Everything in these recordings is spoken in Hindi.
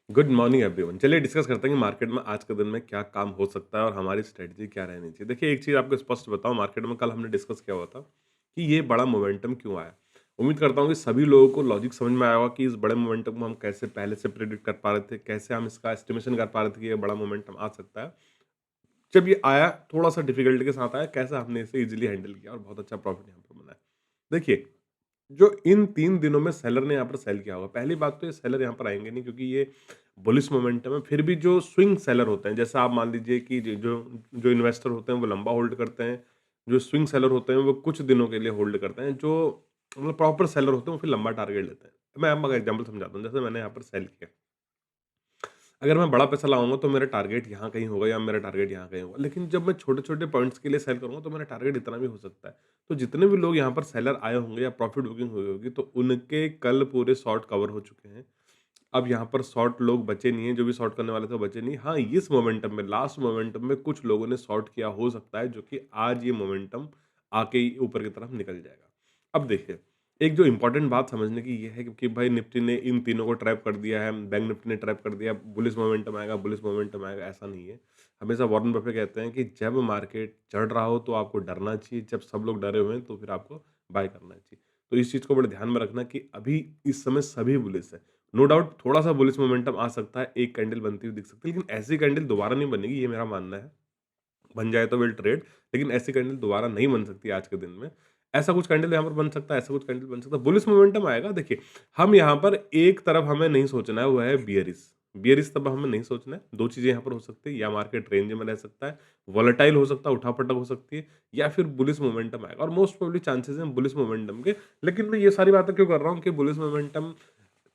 Good morning everyone. चलिए डिस्कस करते हैं कि मार्केट में आज के दिन में क्या काम हो सकता है और हमारी स्ट्रेटजी क्या रहनी चाहिए। देखिए एक चीज़ आपको स्पष्ट बताऊँ, मार्केट में कल हमने डिस्कस किया हुआ था कि ये बड़ा मोमेंटम क्यों आया। उम्मीद करता हूँ कि सभी लोगों को लॉजिक समझ में आया होगा कि इस बड़े मोमेंटम को हम कैसे पहले से प्रेडिक्ट कर पा रहे थे, कैसे हम इसका एस्टिमेशन कर पा रहे थे कि ये बड़ा मोमेंटम आ सकता है। जब ये आया थोड़ा सा डिफिकल्टी के साथ आया, कैसे हमने इसे ईजिली हैंडल किया और बहुत अच्छा प्रॉफिट यहाँ पर बनाया। देखिए, जो इन 3 दिनों में सेलर ने यहाँ पर सेल किया होगा, पहली बात तो ये सेलर यहाँ पर आएँगे नहीं, क्योंकि ये बुलिश मोमेंटम है। फिर भी जो स्विंग सेलर होते हैं, जैसा आप मान लीजिए कि जो जो इन्वेस्टर होते हैं वो लंबा होल्ड करते हैं, जो स्विंग सेलर होते हैं वो कुछ दिनों के लिए होल्ड करते हैं, जो मतलब प्रॉपर सेलर होते हैं वो फिर लंबा टारगेट लेते हैं। मैं आपको एग्जांपल समझाता हूँ, जैसे मैंने यहाँ पर सेल किया। अगर मैं बड़ा पैसा लगाऊँगा तो मेरा टारगेट यहाँ कहीं होगा या मेरा टारगेट यहाँ कहीं होगा। लेकिन जब मैं छोटे-छोटे पॉइंट्स के लिए सेल करूँगा तो मेरा टारगेट इतना भी हो सकता है। तो जितने भी लोग यहाँ पर सेलर आए होंगे या प्रॉफिट बुकिंग हुई होगी, तो उनके कल पूरे शॉर्ट कवर हो चुके हैं। अब यहाँ पर शॉर्ट लोग बचे नहीं हैं, जो भी शॉर्ट करने वाले थे वो बचे नहीं। हाँ, इस मोमेंटम में, लास्ट मोमेंटम में कुछ लोगों ने शॉर्ट किया हो सकता है, जो कि आज ये मोमेंटम आके ही ऊपर की तरफ निकल जाएगा। अब देखिए, एक जो इम्पोर्टेंट बात समझने की ये है कि भाई निफ्टी ने इन तीनों को ट्रैप कर दिया है, बैंक निफ्टी ने ट्रैप कर दिया, बुलिश मोमेंटम आएगा, ऐसा नहीं है। हमेशा वॉरेन बफे कहते हैं कि जब मार्केट चढ़ रहा हो तो आपको डरना चाहिए, जब सब लोग डरे हुए हैं तो फिर आपको बाय करना चाहिए। तो इस चीज़ को बड़े ध्यान में रखना कि अभी इस समय सभी बुलिश हैं। नो डाउट थोड़ा-सा बुलिश मोमेंटम आ सकता है, एक कैंडल बनती हुई दिख सकती है, लेकिन ऐसी कैंडल दोबारा नहीं बनेगी, ये मेरा मानना है। बन जाए तो विल ट्रेड, लेकिन ऐसी कैंडल दोबारा नहीं बन सकती आज के दिन में। ऐसा कुछ कैंडल यहाँ पर बन सकता है, ऐसा कुछ कैंडल बन सकता है। बुलिश मोमेंटम आएगा। देखिए, हम यहाँ पर एक तरफ हमें नहीं सोचना है, वो है बियरिश। बियरिश तरफ हमें नहीं सोचना है। 2 चीज़ें यहाँ पर हो सकती है, या मार्केट रेंज में रह सकता है, वोलेटाइल हो सकता है, उठा-पटक हो सकती है, या फिर बुलिश मोमेंटम आएगा और मोस्ट प्रोबेबली चांसेस हैं बुलिश मोमेंटम के। लेकिन मैं ये सारी बातें क्यों कर रहा हूँ कि बुलिश मोमेंटम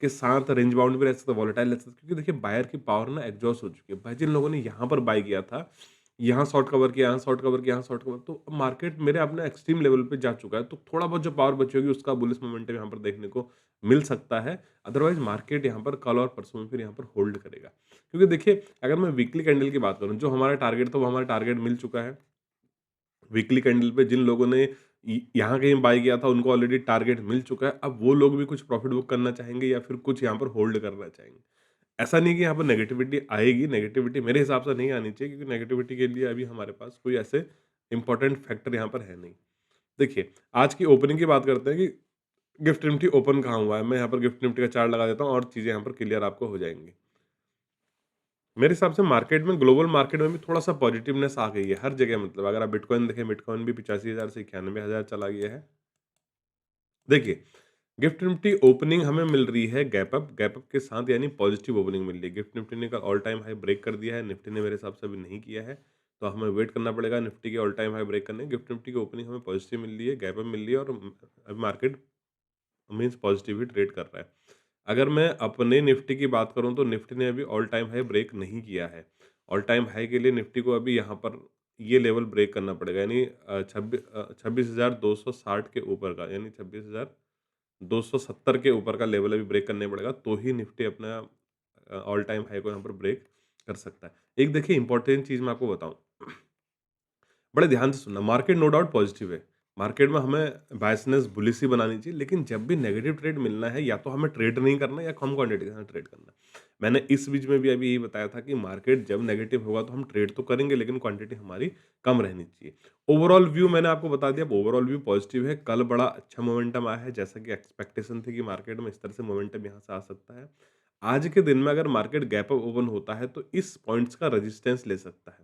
के साथ रेंज बाउंड भी रह सकता है, वोलेटाइल रह सकता है, क्योंकि देखिए बायर की पावर ना एग्ज़ॉस्ट हो चुकी है। भाई जिन लोगों ने यहाँ पर बाय किया था, यहाँ शॉर्ट कवर किया, यहाँ शॉर्ट कवर किया, यहाँ शॉर्ट कवर, तो अब मार्केट मेरे अपने एक्सट्रीम लेवल पे जा चुका है, तो थोड़ा बहुत जो पावर बची होगी उसका बुलिश मोमेंटम यहाँ पर देखने को मिल सकता है। अदरवाइज़ मार्केट यहाँ पर कल और परसों में फिर यहाँ पर होल्ड करेगा। क्योंकि देखिए, अगर मैं वीकली कैंडल की बात करूँ, जो हमारा टारगेट था वो हमारा टारगेट मिल चुका है। वीकली कैंडल पे जिन लोगों ने यहाँ कहीं बाय किया था उनको ऑलरेडी टारगेट मिल चुका है। अब वो लोग भी कुछ प्रॉफिट बुक करना चाहेंगे या फिर कुछ यहाँ पर होल्ड करना चाहेंगे। ऐसा नहीं कि यहाँ पर नेगेटिविटी आएगी, नेगेटिविटी मेरे हिसाब से नहीं आनी चाहिए, क्योंकि नेगेटिविटी के लिए अभी हमारे पास कोई ऐसे इंपॉर्टेंट फैक्टर यहाँ पर है नहीं। देखिए, आज की ओपनिंग की बात करते हैं कि गिफ्ट निफ्टी ओपन कहाँ हुआ है। मैं यहाँ पर गिफ्ट निफ्टी का चार्ट लगा देता हूँ और चीज़ें यहाँ पर क्लियर आपको हो जाएँगी। मेरे हिसाब से मार्केट में, ग्लोबल मार्केट में भी थोड़ा-सा पॉजिटिवनेस आ गई है हर जगह। मतलब अगर आप बिटकॉइन देखें, बिटकॉइन भी 85,000 से 91,000 चला गया है। देखिए, गिफ्ट निफ्टी ओपनिंग हमें मिल रही है गैप अप, गैप अप के साथ यानी पॉजिटिव ओपनिंग मिल रही है। गिफ्ट निफ्टी ने कल ऑल टाइम हाई ब्रेक कर दिया है, निफ्टी ने मेरे हिसाब से अभी नहीं किया है, तो हमें वेट करना पड़ेगा निफ्टी के ऑल टाइम हाई ब्रेक करने। गिफ्ट निफ्टी की ओपनिंग हमें पॉजिटिव मिल रही है, गैप अप मिल रही है और अभी मार्केट मीन्स पॉजिटिव ही ट्रेड कर रहा है। अगर मैं अपने निफ्टी की बात करूँ तो निफ्टी ने अभी ऑल टाइम हाई ब्रेक नहीं किया है। ऑल टाइम हाई के लिए निफ्टी को अभी यहाँ पर ये लेवल ब्रेक करना पड़ेगा, यानी 26,260 के ऊपर का, यानी 26,270 के ऊपर का लेवल अभी ब्रेक करने पड़ेगा, तो ही निफ्टी अपना ऑल टाइम हाई को यहाँ पर ब्रेक कर सकता है। एक देखिए इंपॉर्टेंट चीज़ मैं आपको बताऊँ, बड़े ध्यान से सुनना। मार्केट नो डाउट पॉजिटिव है। मार्केट में हमें बायसनेस बुलिश ही बनानी चाहिए, लेकिन जब भी नेगेटिव ट्रेड मिलना है, या तो हमें ट्रेड नहीं करना है या कम क्वांटिटी के साथ ट्रेड करना है। मैंने इस बीच में भी अभी यही बताया था कि मार्केट जब नेगेटिव होगा तो हम ट्रेड तो करेंगे, लेकिन क्वांटिटी हमारी कम रहनी चाहिए। ओवरऑल व्यू मैंने आपको बता दिया, अब ओवरऑल व्यू पॉजिटिव है। कल बड़ा अच्छा मोमेंटम आया है, जैसा कि एक्सपेक्टेशन थी कि मार्केट में इस तरह से मोमेंटम यहाँ से आ सकता है। आज के दिन में अगर मार्केट गैप अप ओपन होता है तो इस पॉइंट्स का रेजिस्टेंस ले सकता है।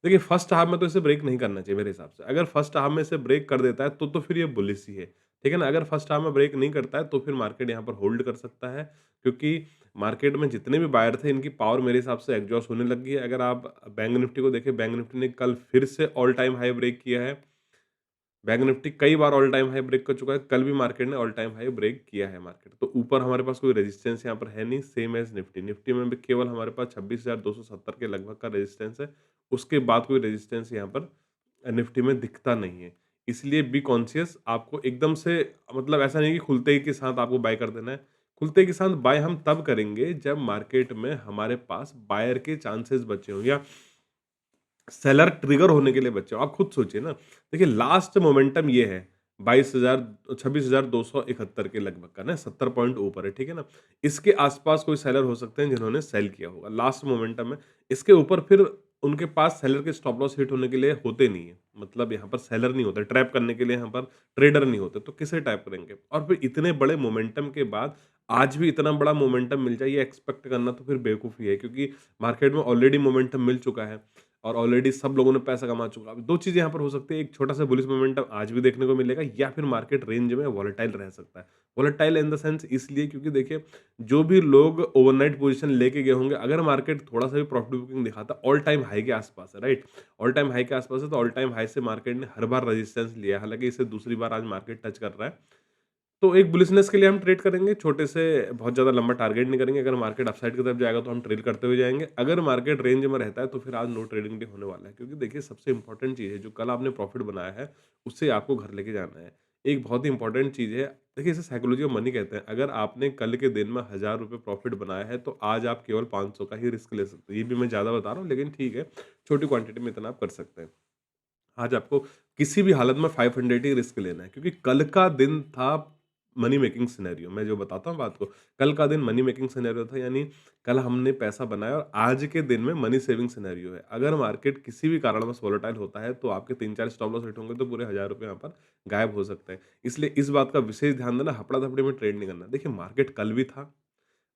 देखिए फर्स्ट हाफ में तो इसे ब्रेक नहीं करना चाहिए मेरे हिसाब से। अगर फर्स्ट हाफ में इसे ब्रेक कर देता है तो फिर ये बुलिश ही है। ठीक है ना? अगर फर्स्ट हाफ में ब्रेक नहीं करता है तो फिर मार्केट यहाँ पर होल्ड कर सकता है, क्योंकि मार्केट में जितने भी बायर थे इनकी पावर मेरे हिसाब से एग्जॉस्ट होने लग गई है। अगर आप बैंक निफ्टी को देखें, बैंक निफ्टी ने कल फिर से ऑल टाइम हाई ब्रेक किया है। बैंक निफ्टी कई बार ऑल टाइम हाई ब्रेक कर चुका है, कल भी मार्केट ने ऑल टाइम हाई ब्रेक किया है मार्केट। तो ऊपर हमारे पास कोई रेजिस्टेंस यहाँ पर है नहीं, सेम एज़ निफ्टी। निफ्टी में भी केवल हमारे पास 26,270 के लगभग का रेजिस्टेंस है, उसके बाद कोई रेजिस्टेंस यहाँ पर निफ्टी में दिखता नहीं है। इसलिए बी कॉन्शियस, आपको एकदम से मतलब ऐसा नहीं कि खुलते ही के साथ आपको बाय कर देना है। खुलते के साथ बाय हम तब करेंगे जब मार्केट में हमारे पास बायर के चांसेस बचे हों, या सेलर ट्रिगर होने के लिए बचे हो। आप खुद सोचिए ना, देखिए लास्ट मोमेंटम ये है, 22,000 26,271 के लगभग का ना, 70 पॉइंट ऊपर है, ठीक है ना? इसके आस-पास कोई सेलर हो सकते हैं जिन्होंने सेल किया होगा, लास्ट मोमेंटम में। इसके ऊपर फिर उनके पास सेलर के स्टॉप लॉस हिट होने के लिए होते नहीं है। मतलब यहाँ पर सेलर नहीं होते, ट्रैप करने के लिए यहाँ पर ट्रेडर नहीं होते, तो किसे ट्रैप करेंगे? और फिर इतने बड़े मोमेंटम के बाद आज भी इतना बड़ा मोमेंटम मिल जाए, ये एक्सपेक्ट करना तो फिर बेवकूफ़ी है, क्योंकि मार्केट में ऑलरेडी मोमेंटम मिल चुका है और ऑलरेडी सब लोगों ने पैसा कमा चुका है। 2 चीज़ें यहाँ पर हो सकती है, एक छोटा-सा बुलिश मोमेंटम आज भी देखने को मिलेगा, या फिर मार्केट रेंज में वोलेटाइल रह सकता है। वोलेटाइल इन द सेंस इसलिए क्योंकि देखिए, जो भी लोग ओवरनाइट पोज़ीशन लेके गए होंगे, अगर मार्केट थोड़ा-सा भी प्रॉफिट बुकिंग दिखाता है, ऑल टाइम हाई के आस-पास है, राइट? ऑल टाइम हाई के आस-पास है, तो ऑल टाइम हाई से मार्केट ने हर बार रेजिस्टेंस लिया है। हालाँकि इसे दूसरी बार आज मार्केट टच कर रहा है। तो एक बुलिशनेस के लिए हम ट्रेड करेंगे, छोटे से बहुत ज़्यादा लंबा टारगेट नहीं करेंगे। अगर मार्केट अपसाइड की तरफ जाएगा तो हम ट्रेल करते हुए जाएँगे। अगर मार्केट रेंज में रहता है तो फिर आज नो ट्रेडिंग डे होने वाला है। क्योंकि देखिए, सबसे इम्पोर्टेंट चीज़ है, जो कल आपने प्रॉफिट बनाया है, उससे आपको घर लेके जाना है। एक बहुत ही इम्पोर्टेंट चीज़ है, देखिए इसे साइकोलॉजी ऑफ मनी कहते हैं। अगर आपने कल के दिन में ₹1000 प्रॉफिट बनाया है, तो आज आप केवल 500 का ही रिस्क ले सकते हैं। ये भी मैं ज़्यादा बता रहा हूँ, लेकिन ठीक है, छोटी क्वांटिटी में इतना आप कर सकते हैं। आज आपको किसी भी हालत में 500 ही रिस्क लेना है, क्योंकि कल का दिन था मनी मेकिंग सिनेरियो। मैं जो बताता हूँ बात को, कल का दिन मनी मेकिंग सिनेरियो था, यानी कल हमने पैसा बनाया, और आज के दिन में मनी सेविंग सिनेरियो है। अगर मार्केट किसी भी कारणवश वोलेटाइल होता है, तो आपके 3-4 स्टॉप लॉस हिट होंगे, तो पूरे ₹1000 यहाँ पर गायब हो सकते हैं। इसलिए इस बात का विशेष ध्यान देना, हपड़ा-थपड़ी में ट्रेड नहीं करना। देखिए, मार्केट कल भी था,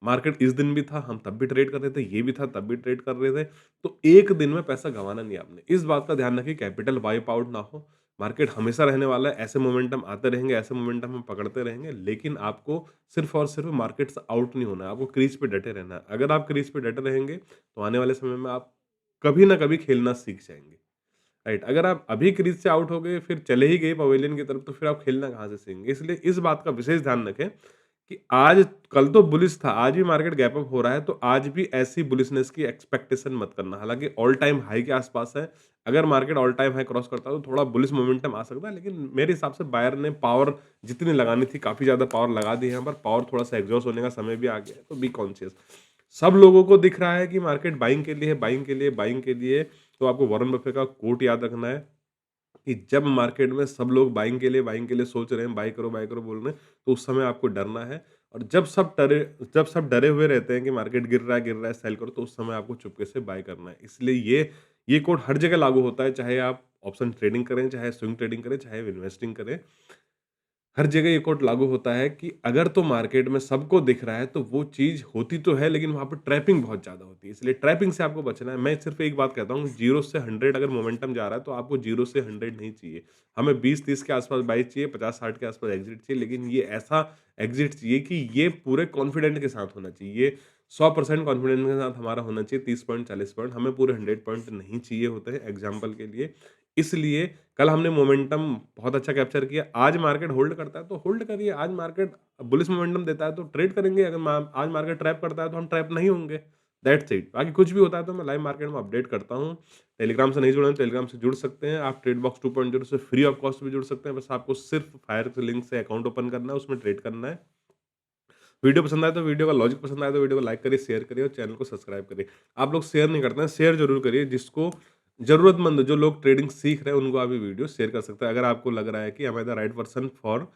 मार्केट इस दिन भी था, हम तब भी ट्रेड कर रहे थे, ये भी था तब भी ट्रेड कर रहे थे। तो एक दिन में पैसा गँवाना नहीं है आपने। इस बात का ध्यान रखिए, कैपिटल वाइप आउट ना हो। मार्केट हमेशा रहने वाला है, ऐसे मोमेंटम आते रहेंगे, ऐसे मोमेंटम हम पकड़ते रहेंगे, लेकिन आपको सिर्फ़ और सिर्फ़ मार्केट से आउट नहीं होना है, आपको क्रीज़ पे डटे रहना है। अगर आप क्रीज़ पे डटे रहेंगे, तो आने वाले समय में आप कभी ना कभी खेलना सीख जाएँगे, राइट? अगर आप अभी क्रीज़ से आउट हो गए, फिर चले ही गए पवेलियन की तरफ, तो फिर आप खेलना कहाँ से सीखेंगे? इसलिए इस बात का विशेष ध्यान रखें कि आज, कल तो बुलिश था, आज भी मार्केट गैप अप हो रहा है, तो आज भी ऐसी बुलिशनेस की एक्सपेक्टेशन मत करना। हालाँकि ऑल टाइम हाई के आसपास है, अगर market all time high cross करता है, तो थोड़ा बुलिश मोमेंटम आ सकता है, लेकिन मेरे हिसाब से बायर ने पावर जितनी लगानी थी, काफ़ी ज़्यादा पावर लगा दी है यहाँ पर। पावर थोड़ा-सा एग्ज़ॉस्ट होने का समय भी आ गया है, तो बी कॉन्शियस। सब लोगों को दिख रहा है कि मार्केट बाइंग के लिए है, बाइंग के लिए, बाइंग के लिए, तो आपको वॉरेन बफे का कोट याद रखना है कि जब मार्केट में सब लोग बाइंग के लिए सोच रहे हैं, बाय करो बोल रहे हैं, तो उस समय आपको डरना है। और जब सब डरे हुए रहते हैं कि मार्केट गिर रहा है, सेल करो, तो उस समय आपको चुपके से बाय करना है। इसलिए ये कोड हर जगह लागू होता है, चाहे आप ऑप्शन ट्रेडिंग करें, चाहे स्विंग ट्रेडिंग करें, चाहे इन्वेस्टिंग करें। हर जगह ये कोट लागू होता है कि अगर तो मार्केट में सबको दिख रहा है, तो वो चीज़ होती तो है, लेकिन वहाँ पे ट्रैपिंग बहुत ज़्यादा होती है। इसलिए ट्रैपिंग से आपको बचना है। मैं सिर्फ़ एक बात कहता हूँ, 0 से 100 अगर मोमेंटम जा रहा है, तो आपको 0 से 100 नहीं चाहिए। हमें 20-30 के आस-पास बाई चाहिए, 50-60 के आस-पास एग्ज़िट चाहिए, लेकिन ये ऐसा एग्ज़िट चाहिए कि ये पूरे कॉन्फिडेंट के साथ होना चाहिए। ये 100% कॉन्फिडेंस के साथ हमारा होना चाहिए, 30 पॉइंट, 40 पॉइंट। हमें पूरे 100 पॉइंट नहीं चाहिए होते हैं, एग्ज़ाम्पल के लिए। इसलिए कल हमने मोमेंटम बहुत अच्छा कैप्चर किया। आज मार्केट होल्ड करता है, तो होल्ड करिए। आज मार्केट बुलिश मोमेंटम देता है, तो ट्रेड करेंगे। अगर आज मार्केट ट्रैप करता है, तो हम ट्रैप नहीं होंगे। That's it. बाकी कुछ भी होता है तो मैं लाइव मार्केट में अपडेट करता हूँ। टेलीग्राम से नहीं जुड़े हैं, टेलीग्राम से जुड़ सकते हैं। आप ट्रेड बॉक्स 2.0 से फ्री ऑफ कॉस्ट भी जुड़ सकते हैं। बस आपको सिर्फ फायर के लिंक से अकाउंट ओपन करना है, उसमें ट्रेड करना है। वीडियो पसंद आए तो, वीडियो का लॉजिक पसंद आए तो वीडियो को लाइक करिए, शेयर करिए और चैनल को सब्सक्राइब करिए। आप लोग शेयर नहीं करते हैं, शेयर ज़रूर करिए। जिसको ज़रूरतमंद, जो लोग ट्रेडिंग सीख रहे हैं, उनको आप ये वीडियो शेयर कर सकते हैं। अगर आपको लग रहा है कि I am the right person for,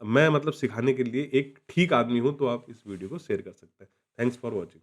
मैं मतलब सिखाने के लिए एक ठीक आदमी हूँ, तो आप इस वीडियो को शेयर कर सकते हैं। Thanks for watching.